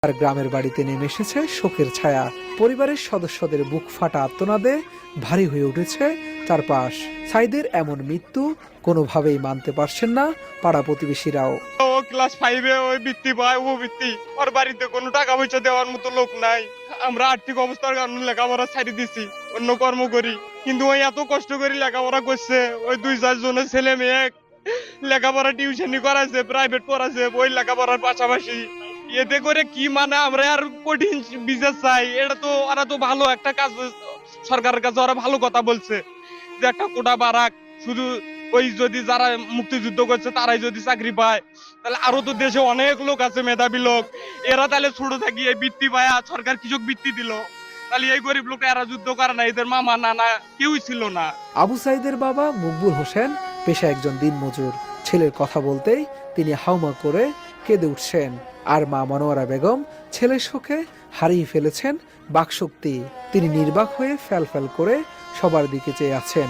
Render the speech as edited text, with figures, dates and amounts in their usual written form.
আর গ্রামের বাড়িতে নেমে এসেছে শোকের ছায়া। পরিবারের সদস্যদের বুক ফাটা আর্তনাদে ভারী হয়ে উঠেছে চারপাশ। সাইদের এমন মৃত্যু কোনোভাবেই মানতে পারছেন না পাড়া প্রতিবেশীরাও। ও ক্লাস 5-এ ওই বৃত্তি পায়, ও বৃত্তি, ওর বাড়িতে কোনো টাকা পয়সা দেওয়ার মতো লোক নাই। আমরা আর্থিক অবস্থার কারণে লেখাপড়া ছাড়ি দিছি, অন্য কর্ম করি। কিন্তু ওই এত কষ্ট করে লেখাপড়া করছে, ওই 2-4 জনের ছেলে মেয়ে লেখাপড়া টিউশনি করাছে, প্রাইভেট পড়াছে, ওই লেখাপড়ার পাশাপাশি। এতে করে কি মানে আমরা আর কঠিন বিচার চাই? এটা তো ওরা তো ভালো একটা কাজ, সরকারের কাছে ওরা ভালো কথা বলছে যে একটা কোটা বাড়াক, শুধু ওই যদি যারা মুক্তিযুদ্ধ করছে তারাই যদি চাকরি পায়, তাহলে আরো তো দেশে অনেক লোক আছে মেধাবী লোক, এরা তাহলে ছোট থাকি এই বৃত্তি পায়, সরকার কৃষক বৃত্তি দিল, তাহলে এই গরিব লোক এরা যুদ্ধ করে না, এদের মামা নানা কেউই ছিল না। আবু সাইদের বাবা মকবুল হোসেন পেশায় একজন দিনমজুর। ছেলের কথা বলতেই তিনি হাউমা করে কেঁদে উঠছেন। আর মা মনোয়ারা বেগম ছেলের শোকে হারিয়ে ফেলেছেন বাকশক্তি। তিনি নির্বাক হয়ে ফ্যাল ফ্যাল করে সবার দিকে চেয়ে আছেন।